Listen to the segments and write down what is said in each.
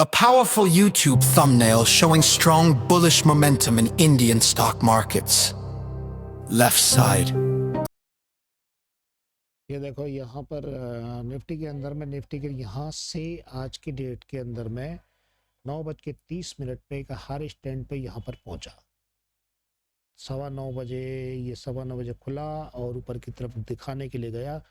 A powerful YouTube thumbnail showing strong bullish momentum in Indian stock markets. Left side. ये देखो यहाँ पर Nifty के अंदर में निफ्टी के यहाँ से आज की डेट के अंदर में 9:30 पे एक हाई स्टैंड पे यहाँ पर पहुँचा। 9:15 बजे ये 9:15 बजे खुला और ऊपर की तरफ दिखाने के लिए गया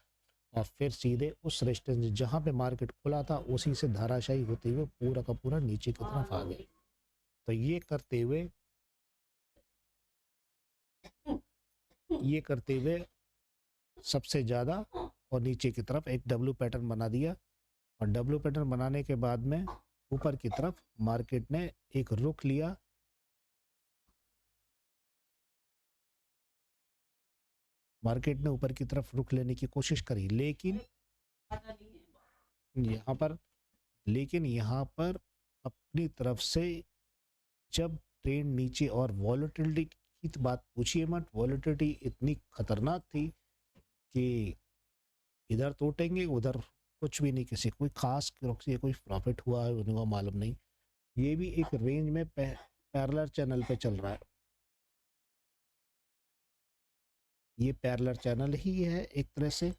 और फिर सीधे उस रेजिस्टेंस जहाँ पे मार्केट खुला था उसी से धाराशायी होते हुए पूरा का पूरा नीचे की तरफ आ गए। तो ये करते हुए सबसे ज़्यादा और नीचे की तरफ एक डब्ल्यू पैटर्न बना दिया और डब्ल्यू पैटर्न बनाने के बाद में ऊपर की तरफ मार्केट ने एक रुख लिया। मार्केट ने ऊपर की तरफ रुख लेने की कोशिश करी लेकिन यहाँ पर अपनी तरफ से जब ट्रेंड नीचे और वॉलेटिलिटी की तो बात पूछिए मत, वॉलेटिलिटी इतनी खतरनाक थी कि इधर टूटेंगे उधर कुछ भी नहीं, किसी कोई खास कोई प्रॉफिट हुआ है उन्हें मालूम नहीं। ये भी एक रेंज में पैरेलल चैनल पे चल रहा है, ये पैरेलल चैनल ही है एक तरह से।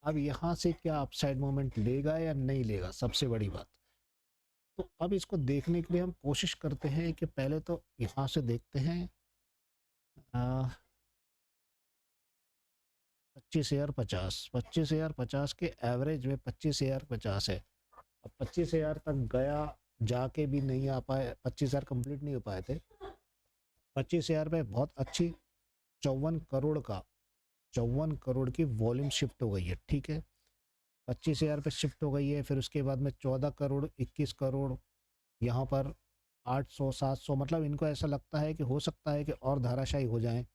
अब यहाँ से क्या अपसाइड मोमेंट लेगा या नहीं लेगा, सबसे बड़ी बात। तो अब इसको देखने के लिए हम कोशिश करते हैं कि पहले तो यहाँ से देखते हैं 25,050 के एवरेज में 25,050 है। अब 25,000 तक गया, जाके भी नहीं आ पाए, 25,000 कंप्लीट नहीं हो पाए थे। 25,000 पे बहुत अच्छी 54 करोड़ की वॉल्यूम शिफ्ट हो गई है, ठीक है। 25,000 पे शिफ्ट हो गई है, फिर उसके बाद में 14 करोड़ 21 करोड़, यहाँ पर 800 700, मतलब इनको ऐसा लगता है कि हो सकता है कि और धाराशायी हो जाएं,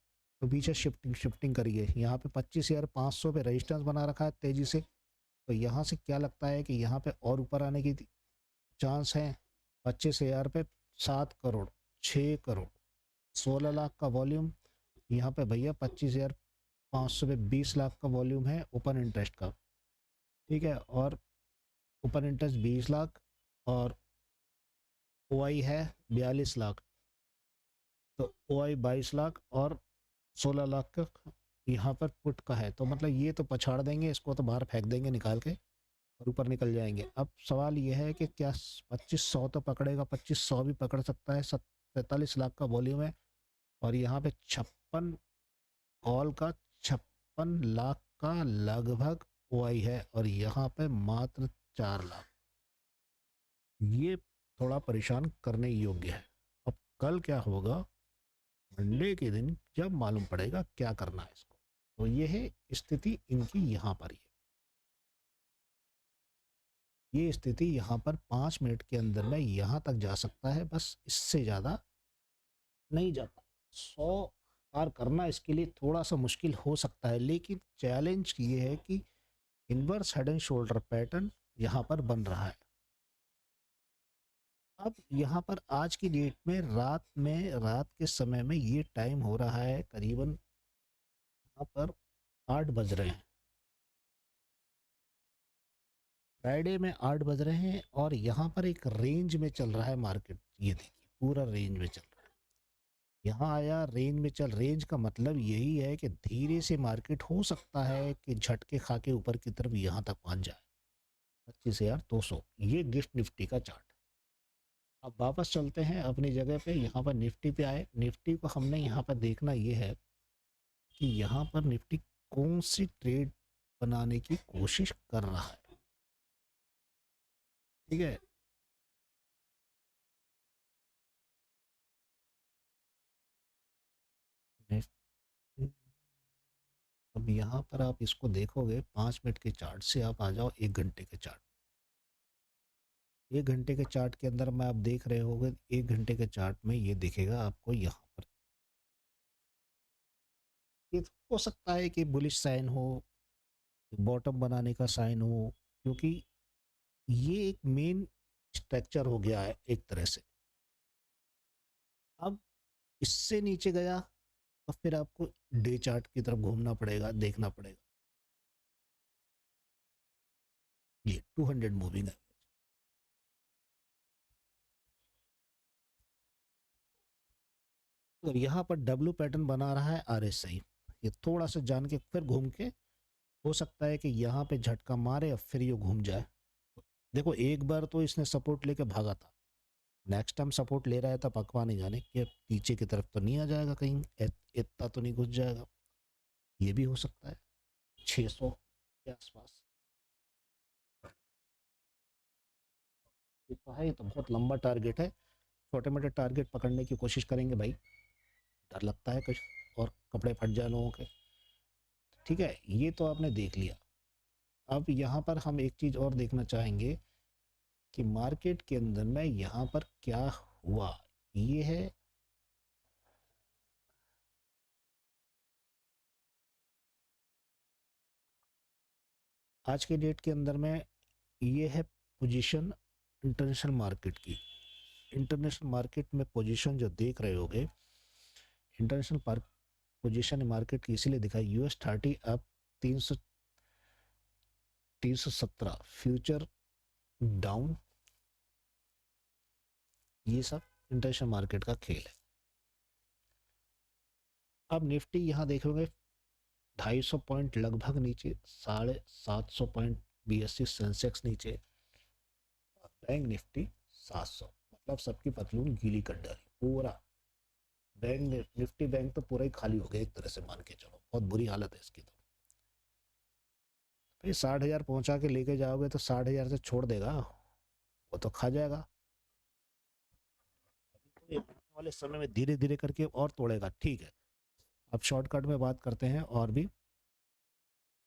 तो पीछे शिफ्टिंग करिए। यहाँ पे 25,500 पे रेजिस्टेंस बना रखा है तेजी से, तो यहाँ से क्या लगता है कि यहाँ पे और ऊपर आने की चांस है। 25,000 पे 7 करोड़ 6 करोड़ 16 लाख का वॉल्यूम, यहाँ पे भैया 25,500 पे 20 लाख का वॉल्यूम है ओपन इंटरेस्ट का, ठीक है। और ओपन इंटरेस्ट 20 लाख और ओआई है 42 लाख, तो ओआई 22 लाख और 16 लाख का यहाँ पर पुट का है। तो मतलब ये तो पछाड़ देंगे, इसको तो बाहर फेंक देंगे निकाल के और ऊपर निकल जाएंगे। अब सवाल ये है कि क्या 2500 तो पकड़ेगा, 2500 भी पकड़ सकता है। 43 लाख का वॉल्यूम है और यहाँ पे 56 कॉल का 56 लाख का लगभग ओआई है और यहाँ पे मात्र 4 लाख। ये थोड़ा परेशान करने योग्य है। अब कल क्या होगा, मंडे के दिन जब मालूम पड़ेगा क्या करना है इसको। तो ये है स्थिति इनकी यहाँ पर ही है। ये स्थिति यहाँ पर 5 मिनट के अंदर में यहाँ तक जा सकता है, बस इससे ज़्यादा नहीं जाता। 100 पार करना इसके लिए थोड़ा सा मुश्किल हो सकता है, लेकिन चैलेंज ये है कि inverse head and shoulder pattern यहाँ पर बन रहा है। अब यहाँ पर आज की डेट में रात के समय में ये टाइम हो रहा है करीबन यहाँ पर 8 बज रहे हैं, फ्राइडे में 8 बज रहे हैं और यहाँ पर एक रेंज में चल रहा है मार्केट। ये देखिए पूरा रेंज में चल रहा है, यहाँ आया रेंज में चल। रेंज का मतलब यही है कि धीरे से मार्केट हो सकता है कि झटके खा के ऊपर की तरफ यहाँ तक पहुँच जाए 25,200। ये गिफ्ट निफ्टी का चार्ट। अब वापस चलते हैं अपनी जगह पे, यहाँ पर निफ्टी पे आए। निफ्टी को हमने यहाँ पर देखना ये है कि यहाँ पर निफ्टी कौन सी ट्रेड बनाने की कोशिश कर रहा है, ठीक है। अब यहाँ पर आप इसको देखोगे 5 मिनट के चार्ट से, आप आ जाओ 1 घंटे के चार्ट। 1 घंटे के चार्ट के अंदर में आप देख रहे होगे, 1 घंटे के चार्ट में ये दिखेगा आपको यहाँ पर। ये तो हो सकता है कि बुलिश साइन हो, बॉटम बनाने का साइन हो, क्योंकि ये एक मेन स्ट्रक्चर हो गया है एक तरह से। अब इससे नीचे गया तो फिर आपको डे चार्ट की तरफ घूमना पड़ेगा, देखना पड़ेगा। ये 200 मूविंग है, और यहाँ पर डब्ल्यू पैटर्न बना रहा है RSI, ये थोड़ा सा जान के फिर घूम के हो सकता है कि यहाँ पे झटका मारे और फिर ये घूम जाए। देखो एक बार तो इसने सपोर्ट लेके भागा था, नेक्स्ट टाइम सपोर्ट ले रहा है तो भगवान नहीं जाने कि नीचे की तरफ तो नहीं आ जाएगा, कहीं इतना तो नहीं घुस जाएगा, ये भी हो सकता है 600 के आसपास। ये तो है, ये तो बहुत लंबा टारगेट है, छोटे मोटे टारगेट पकड़ने की कोशिश करेंगे भाई, डर लगता है कुछ और कपड़े फट जाए लोगों के। ठीक है, ये तो आपने देख लिया। अब यहाँ पर हम एक चीज़ और देखना चाहेंगे कि मार्केट के अंदर में यहाँ पर क्या हुआ। ये है आज के डेट के अंदर में, ये है पोजीशन इंटरनेशनल मार्केट की। इंटरनेशनल मार्केट में पोजीशन जो देख रहे होगे, इंटरनेशनल पोजीशन मार्केट की इसीलिए दिखाई, US 30 अब 300 317, फ्यूचर डाउन, ये सब इंटरनेशनल मार्केट का खेल है। अब निफ्टी यहाँ देखोगे 250 पॉइंट लगभग नीचे, 750 पॉइंट BSE सेंसेक्स नीचे, बैंक निफ्टी 700, मतलब सबकी पतलून गीली कर डाली पूरा। बैंक निफ्टी बैंक तो पूरा ही खाली हो गया एक तरह से, मान के चलो बहुत बुरी हालत है इसकी। तो भाई 60,000 पहुंचा के लेके जाओगे तो 60,000 से छोड़ देगा, वो तो खा जाएगा। तो ये आने वाले समय में धीरे धीरे करके और तोड़ेगा। ठीक है, अब शॉर्टकट में बात करते हैं और भी।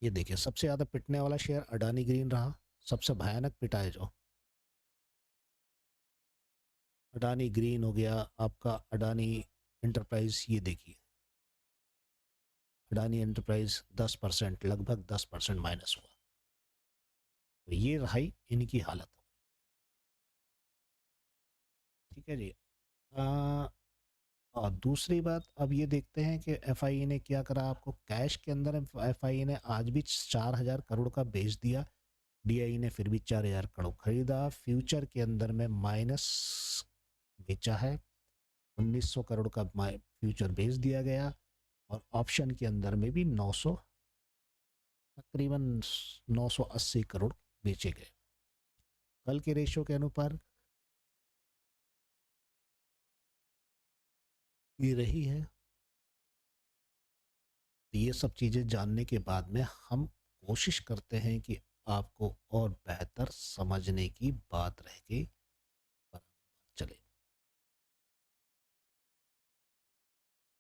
ये देखिए सबसे ज़्यादा पिटने वाला शेयर अडानी ग्रीन रहा, सबसे भयानक पिटा है जो अडानी ग्रीन हो गया आपका, अडानी एंटरप्राइज। ये देखिए अडानी एंटरप्राइज 10%, लगभग 10% माइनस हुआ। तो ये रही इनकी हालत। ठीक है जी। और दूसरी बात, अब ये देखते हैं कि FIE ने क्या करा। आपको कैश के अंदर FIE ने आज भी 4,000 करोड़ का बेच दिया, DIE ने फिर भी 4,000 करोड़ खरीदा। फ्यूचर के अंदर में माइनस बेचा है, 1,900 करोड़ का फ्यूचर बेच दिया गया, और ऑप्शन के अंदर में भी 900, तकरीबन 980 करोड़ बेचे गए। कल के रेशियो के अनुसार ये रही है। तो ये सब चीज़ें जानने के बाद में हम कोशिश करते हैं कि आपको और बेहतर समझने की बात रह गई।